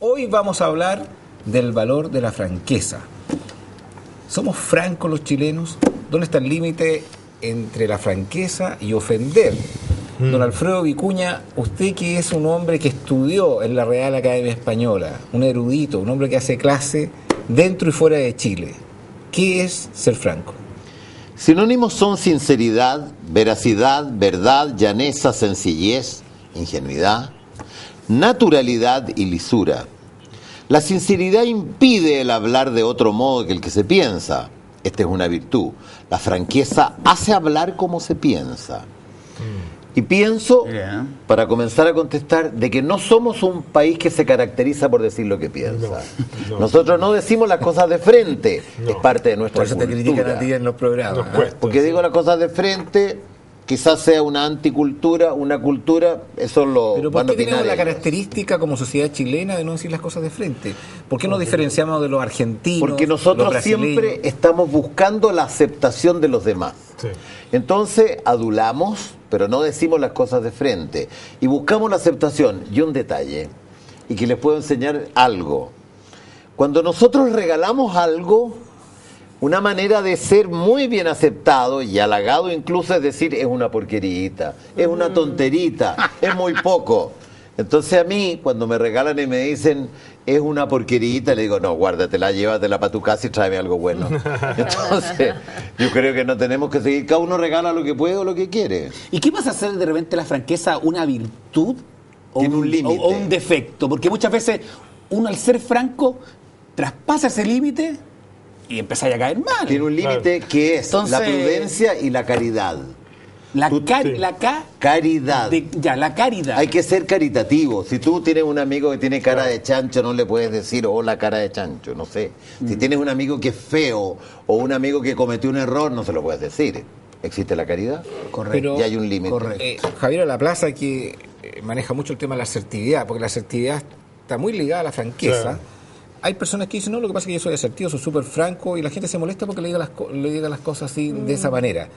Hoy vamos a hablar del valor de la franqueza. ¿Somos francos los chilenos? ¿Dónde está el límite entre la franqueza y ofender? Don Alfredo Vicuña, usted que es un hombre que estudió en la Real Academia Española, un erudito, un hombre que hace clase dentro y fuera de Chile, ¿qué es ser franco? Sinónimos son sinceridad, veracidad, verdad, llaneza, sencillez, ingenuidad, naturalidad y lisura. La sinceridad impide el hablar de otro modo que el que se piensa. Esta es una virtud. La franqueza hace hablar como se piensa. Y pienso, para comenzar a contestar, de que no somos un país que se caracteriza por decir lo que piensa. Nosotros no decimos las cosas de frente, es parte de nuestra cultura. Por eso te critican a ti en los programas. Porque digo las cosas de frente, quizás sea una anticultura, una cultura, eso lo Pero ¿por qué tenemos la característica como sociedad chilena de no decir las cosas de frente? ¿Por qué nos diferenciamos de los argentinos? Porque nosotros siempre estamos buscando la aceptación de los demás. Sí. Entonces adulamos, pero no decimos las cosas de frente. Y buscamos la aceptación. Y un detalle, y que les puedo enseñar algo. Cuando nosotros regalamos algo, una manera de ser muy bien aceptado y halagado incluso es decir, es una porquerita, es una tonterita, es muy poco. Entonces a mí, cuando me regalan y me dicen, es una porquerita, le digo, no, guárdatela, llévatela para tu casa y tráeme algo bueno. Entonces, yo creo que no tenemos que seguir, cada uno regala lo que puede o lo que quiere. ¿Y qué pasa hacer de repente la franqueza una virtud o un límite o un defecto? Porque muchas veces uno al ser franco traspasa ese límite y empieza a caer mal. Tiene un límite que es la prudencia y la caridad. La caridad. La caridad. Hay que ser caritativo. Si tú tienes un amigo que tiene cara de chancho, no le puedes decir, hola, cara de chancho, no sé. Si tienes un amigo que es feo o un amigo que cometió un error, no se lo puedes decir. ¿Existe la caridad? Correcto. Y hay un límite. Javier Laplaza, que maneja mucho el tema de la asertividad, porque la asertividad está muy ligada a la franqueza. Sí. Hay personas que dicen, no, lo que pasa es que yo soy asertivo, soy súper franco, y la gente se molesta porque le diga las cosas así, de esa manera.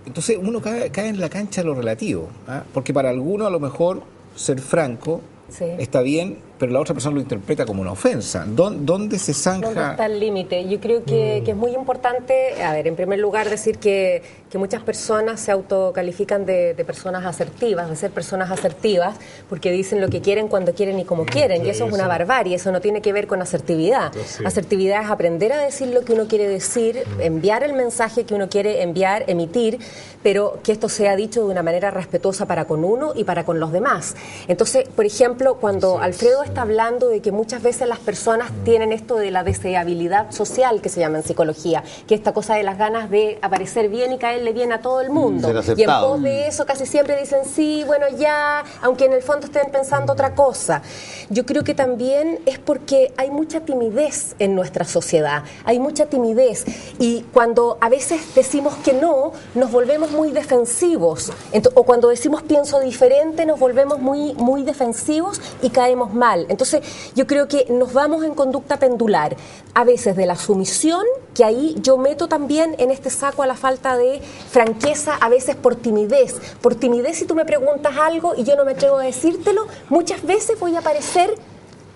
Entonces uno cae en la cancha de lo relativo, ¿eh? Porque para algunos a lo mejor ser franco está bien, pero la otra persona lo interpreta como una ofensa. ¿Dónde se zanja? ¿Dónde está el límite? Yo creo que es muy importante, a ver, en primer lugar decir que muchas personas se autocalifican de personas asertivas, de ser personas asertivas, porque dicen lo que quieren, cuando quieren y como quieren, y eso es una barbarie, eso no tiene que ver con asertividad. Asertividad es aprender a decir lo que uno quiere decir, enviar el mensaje que uno quiere enviar, emitir, pero que esto sea dicho de una manera respetuosa para con uno y para con los demás. Entonces, por ejemplo, cuando Alfredo está hablando de que muchas veces las personas tienen esto de la deseabilidad social, que se llama en psicología, que esta cosa de las ganas de aparecer bien y caerle bien a todo el mundo. Y en pos de eso casi siempre dicen sí, bueno, ya, aunque en el fondo estén pensando otra cosa. Yo creo que también es porque hay mucha timidez en nuestra sociedad, hay mucha timidez, y cuando a veces decimos que no, nos volvemos muy defensivos, o cuando decimos pienso diferente, nos volvemos muy defensivos y caemos mal. Entonces yo creo que nos vamos en conducta pendular, a veces de la sumisión, que ahí yo meto también en este saco a la falta de franqueza, a veces por timidez si tú me preguntas algo y yo no me atrevo a decírtelo, muchas veces voy a parecer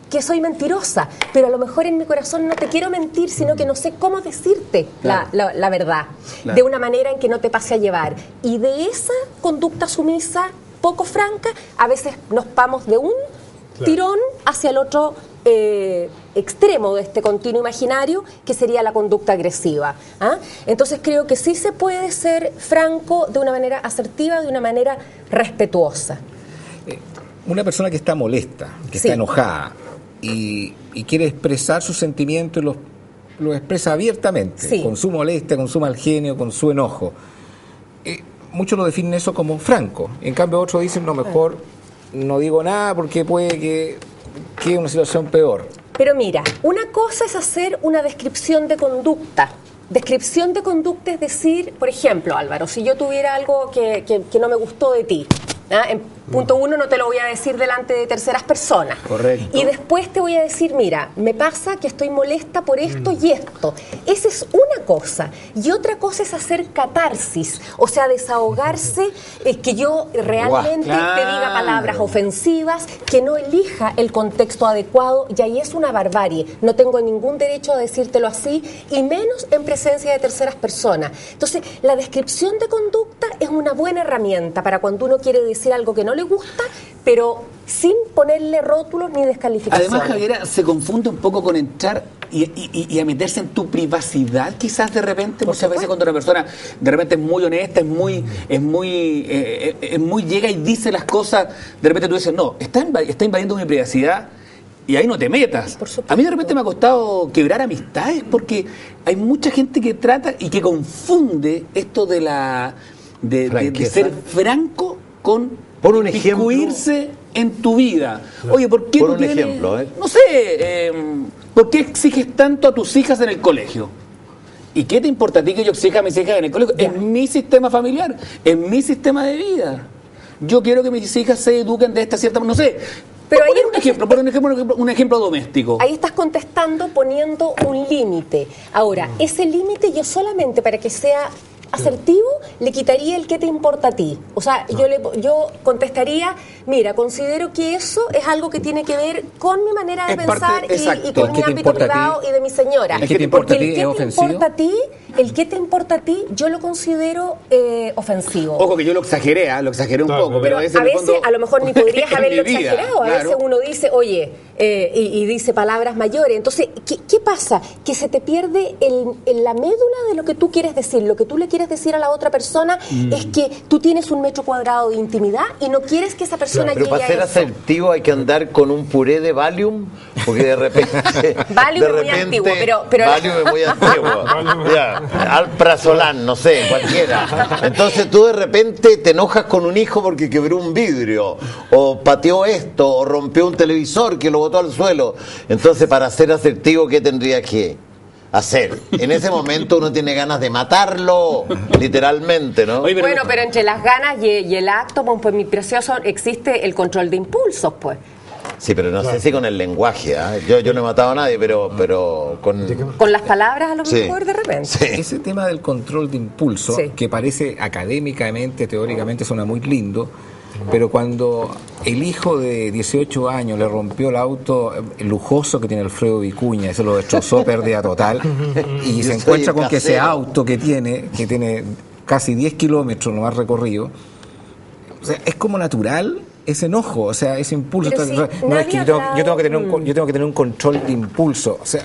que soy mentirosa, pero a lo mejor en mi corazón no te quiero mentir, sino que no sé cómo decirte la verdad, de una manera en que no te pase a llevar. Y de esa conducta sumisa, poco franca, a veces nos vamos de un tirón hacia el otro extremo de este continuo imaginario, que sería la conducta agresiva. Entonces creo que sí se puede ser franco de una manera asertiva, de una manera respetuosa. Una persona que está molesta, que está enojada y quiere expresar sus sentimientos y lo expresa abiertamente, con su molestia, con su mal genio, con su enojo. Muchos lo definen eso como franco. En cambio otros dicen, no, mejor no digo nada porque puede que quede una situación peor. Pero mira, una cosa es hacer una descripción de conducta. Descripción de conducta es decir, por ejemplo, Álvaro, si yo tuviera algo que no me gustó de ti, Punto uno, no te lo voy a decir delante de terceras personas. Correcto. Y después te voy a decir, mira, me pasa que estoy molesta por esto y esto. Esa es una cosa. Y otra cosa es hacer catarsis, o sea, desahogarse, que yo realmente te diga palabras ofensivas, que no elija el contexto adecuado, y ahí es una barbarie. No tengo ningún derecho a decírtelo así, y menos en presencia de terceras personas. Entonces, la descripción de conducta es una buena herramienta para cuando uno quiere decir algo que no le gusta, pero sin ponerle rótulos ni descalificaciones. Además, Javiera, se confunde un poco con entrar y a meterse en tu privacidad, quizás de repente, muchas veces cuando una persona de repente es muy honesta, es muy llega y dice las cosas, de repente tú dices, no, está invadiendo mi privacidad. Y ahí no te metas. A mí de repente me ha costado quebrar amistades porque hay mucha gente que trata y que confunde esto de ser franco con inmiscuirse en tu vida. Oye, ¿por qué Por un ejemplo, no sé, ¿por qué exiges tanto a tus hijas en el colegio? ¿Y qué te importa a ti que yo exija a mis hijas en el colegio? Es mi sistema familiar, es mi sistema de vida. Yo quiero que mis hijas se eduquen de esta cierta manera, no sé. Pero un ejemplo doméstico. Ahí estás contestando poniendo un límite. Ahora, ese límite yo solamente para que sea asertivo le quitaría el qué te importa a ti. O sea, yo contestaría, mira, considero que eso es algo que tiene que ver con mi manera de pensar y con mi ámbito privado y de mi señora. ¿El qué te importa a ti es ofensivo? El qué te importa a ti, yo lo considero ofensivo. Ojo que yo lo exageré un poco, pero a veces a lo mejor ni podrías haberlo exagerado. A veces uno dice, oye, y dice palabras mayores. Entonces, ¿qué pasa? Que se te pierde en la médula de lo que tú quieres decir. Lo que tú le quieres decir a la otra persona es que tú tienes un metro cuadrado de intimidad y no quieres que esa persona llegue a eso. Pero para ser asertivo hay que andar con un puré de Valium, porque de repente... Valium es muy antiguo, pero Valium es muy antiguo. Ya, Alprazolam, no sé, cualquiera. Entonces tú de repente te enojas con un hijo porque quebró un vidrio, o pateó esto, o rompió un televisor que lo botó al suelo. Entonces, para ser asertivo, ¿qué tendría que hacer? En ese momento uno tiene ganas de matarlo, literalmente, ¿no? Oye, bueno, pero entre las ganas y el acto, pues mi precioso, existe el control de impulsos, pues. Sí, pero no sé si con el lenguaje, ¿eh? Yo no he matado a nadie, pero con las palabras a lo mejor de repente. Sí. Ese tema del control de impulso, que parece académicamente, teóricamente suena muy lindo, pero cuando el hijo de 18 años le rompió el auto lujoso que tiene Alfredo Vicuña, eso lo destrozó, pérdida total, y se encuentra con que ese auto que tiene casi 10 kilómetros nomás recorrido, o sea, es como natural ese enojo, o sea, ese impulso. Sí, no es que yo tengo que tener un control de impulso, o sea,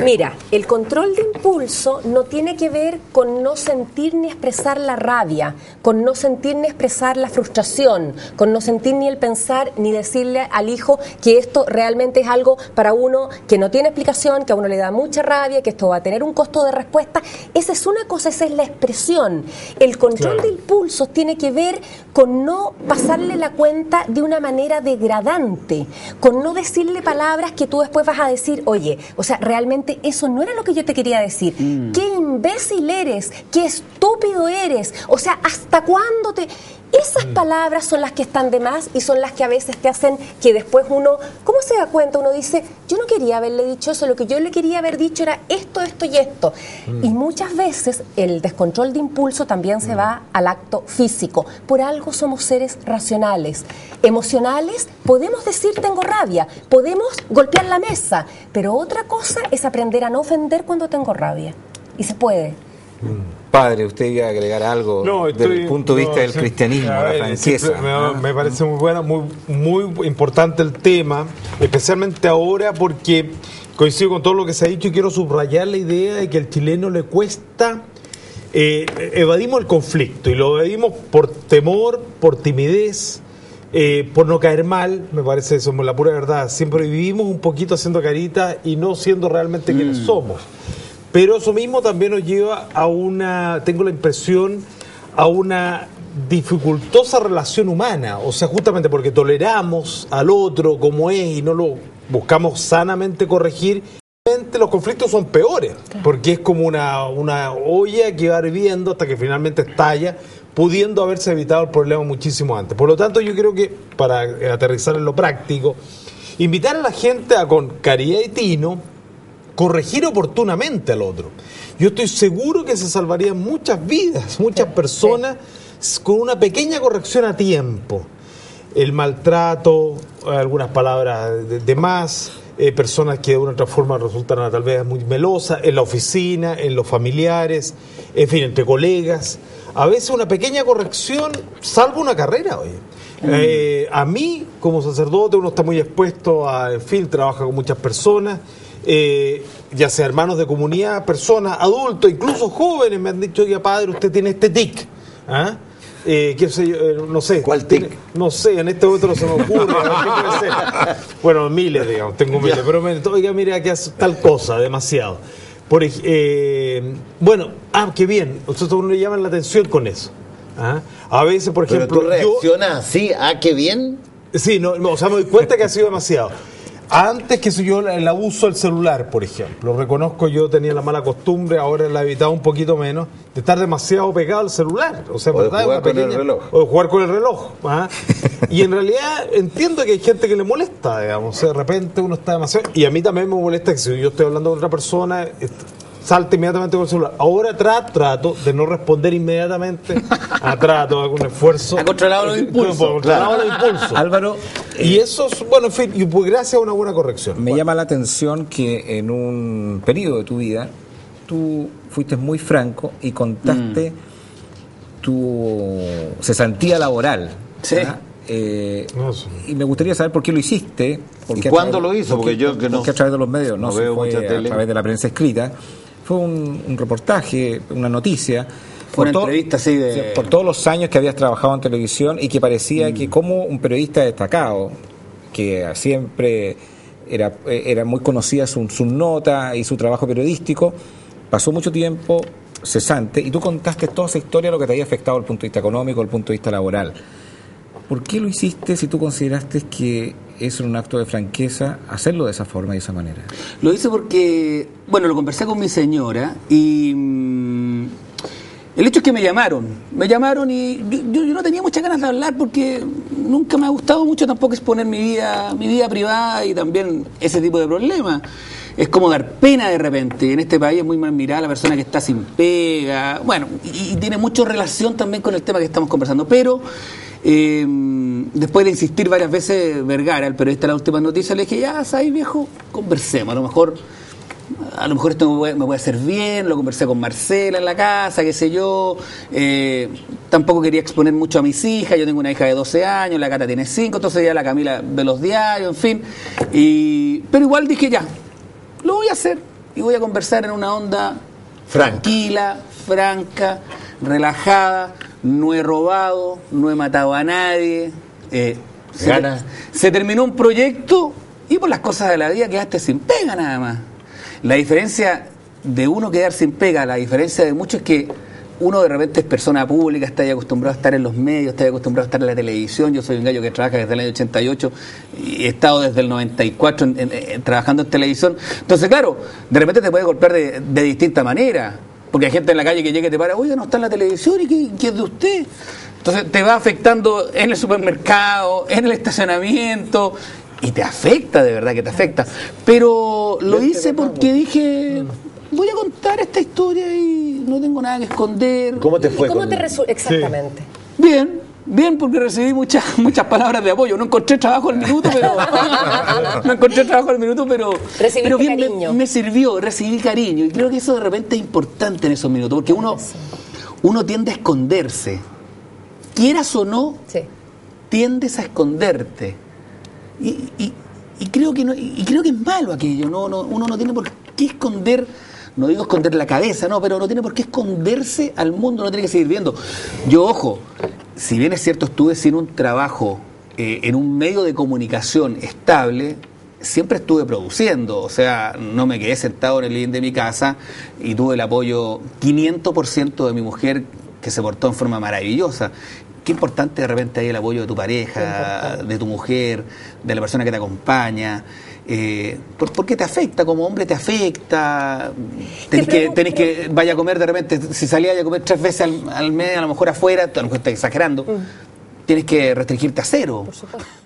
mira, el control de impulso no tiene que ver con no sentir ni expresar la rabia, con no sentir ni expresar la frustración, con no sentir ni el pensar ni decirle al hijo que esto realmente es algo para uno que no tiene explicación, que a uno le da mucha rabia, que esto va a tener un costo de respuesta. Esa es una cosa, esa es la expresión. El control de impulsos tiene que ver con no pasarle la cuenta de una manera degradante, con no decirle palabras que tú después vas a decir, oye, o sea, realmente eso no era lo que yo te quería decir. ¡Qué imbécil eres! ¡Qué estúpido eres! O sea, ¿hasta cuándo te...? Esas palabras son las que están de más y son las que a veces te hacen que después uno, ¿cómo se da cuenta? Uno dice, yo no quería haberle dicho eso, lo que yo le quería haber dicho era esto, esto y esto. Y muchas veces el descontrol de impulso también se va al acto físico. Por algo somos seres racionales. Emocionales, podemos decir tengo rabia, podemos golpear la mesa, pero otra cosa es aprender a no ofender cuando tengo rabia. Y se puede. Padre, usted iba a agregar algo desde el punto de vista del cristianismo, la franqueza. Me parece muy buena, muy importante el tema, especialmente ahora porque coincido con todo lo que se ha dicho y quiero subrayar la idea de que al chileno le cuesta, evadimos el conflicto y lo evadimos por temor, por timidez, por no caer mal, me parece eso la pura verdad. Siempre vivimos un poquito haciendo carita y no siendo realmente quienes somos. Pero eso mismo también nos lleva a tengo la impresión, a una dificultosa relación humana. O sea, justamente porque toleramos al otro como es y no lo buscamos sanamente corregir, los conflictos son peores, porque es como una olla que va hirviendo hasta que finalmente estalla pudiendo haberse evitado el problema muchísimo antes. Por lo tanto, yo creo que, para aterrizar en lo práctico, invitar a la gente a, con caridad y tino, corregir oportunamente al otro. Yo estoy seguro que se salvarían muchas vidas, muchas personas, con una pequeña corrección a tiempo. El maltrato, algunas palabras de más, personas que de una u otra forma resultan tal vez muy melosas, en la oficina, en los familiares, en fin, entre colegas. A veces una pequeña corrección salva una carrera, oye. A mí, como sacerdote, uno está muy expuesto a, en fin, trabaja con muchas personas, ya sea hermanos de comunidad, personas, adultos, incluso jóvenes, me han dicho, oiga, padre, usted tiene este tic. ¿Ah? ¿Qué sé yo? No sé. ¿Cuál tic? No sé, en este otro se me ocurre. ¿Qué puede ser? Bueno, miles, digamos, tengo miles. Pero oiga, mire, que hace tal cosa, demasiado. Bueno, qué bien. Nosotros uno le llaman la atención con eso. ¿Ah? A veces, por ejemplo. ¿Pero tú reaccionas así? ¿Qué bien? Sí, o sea, me doy cuenta que ha sido demasiado. Antes, que soy yo, el abuso del celular, por ejemplo. Lo reconozco, yo tenía la mala costumbre, ahora la he evitado un poquito menos, de estar demasiado pegado al celular. O sea, de jugar con el reloj. O de jugar con el reloj. ¿Ah? Y en realidad entiendo que hay gente que le molesta, digamos. O sea, de repente uno está demasiado... Y a mí también me molesta que si yo estoy hablando con otra persona, salte inmediatamente con el celular. Ahora trato de no responder inmediatamente. Trato, hago un esfuerzo. Ha controlado los impulsos. Álvaro. Y eso, bueno, en fin, y pues gracias a una buena corrección. Me llama la atención que en un periodo de tu vida tú fuiste muy franco y contaste tu cesantía laboral. Sí. Y me gustaría saber por qué lo hiciste. ¿Y cuándo lo hizo? Porque yo que no. Porque a través de los medios, no veo fue mucha tele. A través de la prensa escrita. Fue un reportaje, una noticia. Fue una entrevista así de... Por todos los años que habías trabajado en televisión y que parecía que como un periodista destacado, que siempre era muy conocida su nota y su trabajo periodístico, pasó mucho tiempo cesante y tú contaste toda esa historia, lo que te había afectado desde el punto de vista económico, desde el punto de vista laboral. ¿Por qué lo hiciste si tú consideraste que es un acto de franqueza hacerlo de esa forma y de esa manera? Lo hice porque, bueno, lo conversé con mi señora y el hecho es que me llamaron y yo no tenía muchas ganas de hablar porque nunca me ha gustado mucho tampoco exponer mi vida privada y también ese tipo de problemas. Es como dar pena de repente. En este país es muy mal mirada la persona que está sin pega. Bueno, y tiene mucha relación también con el tema que estamos conversando. Pero después de insistir varias veces, Vergara, el periodista de la última noticia, le dije, ya, ¿sabes, viejo? Conversemos. A lo mejor esto me puede hacer bien. Lo conversé con Marcela en la casa, qué sé yo. Tampoco quería exponer mucho a mis hijas. Yo tengo una hija de 12 años, la Cata tiene 5, entonces ya la Camila ve los diarios, en fin. Pero igual dije, ya, lo voy a hacer y voy a conversar en una onda tranquila, franca, relajada. No he robado, no he matado a nadie. Se terminó un proyecto y por las cosas de la vida quedaste sin pega nada más. La diferencia de uno quedar sin pega, la diferencia de muchos es que uno de repente es persona pública, está ahí acostumbrado a estar en los medios, está ahí acostumbrado a estar en la televisión. Yo soy un gallo que trabaja desde el año 88 y he estado desde el 94 trabajando en televisión. Entonces, claro, de repente te puede golpear de distinta manera, porque hay gente en la calle que llega y te para, oye, no está en la televisión y ¿qué es de usted? Entonces te va afectando en el supermercado, en el estacionamiento, y te afecta, de verdad que te afecta. Pero lo hice porque dije, voy a contar esta historia y no tengo nada que esconder. ¿Cómo te fue? ¿Cómo te resulta? Exactamente. Sí. Bien, porque recibí muchas palabras de apoyo. No encontré trabajo al minuto, pero Recibiste cariño. Me sirvió, recibí cariño. Y creo que eso de repente es importante en esos minutos, porque uno tiende a esconderse. Quieras o no, tiendes a esconderte. Y creo que es malo aquello. Uno no tiene por qué esconder. No digo esconder la cabeza, no, pero no tiene por qué esconderse al mundo, no tiene que seguir viendo. Yo, ojo, si bien es cierto, estuve sin un trabajo en un medio de comunicación estable, siempre estuve produciendo. O sea, no me quedé sentado en el living de mi casa y tuve el apoyo 500% de mi mujer, que se portó en forma maravillosa. Qué importante de repente hay el apoyo de tu pareja, de tu mujer, de la persona que te acompaña. ¿Por qué te afecta? Como hombre te afecta. Tenés que vaya a comer de repente, si salías a comer 3 veces al mes, a lo mejor afuera, a lo mejor estás exagerando, tienes que restringirte a 0. Por supuesto.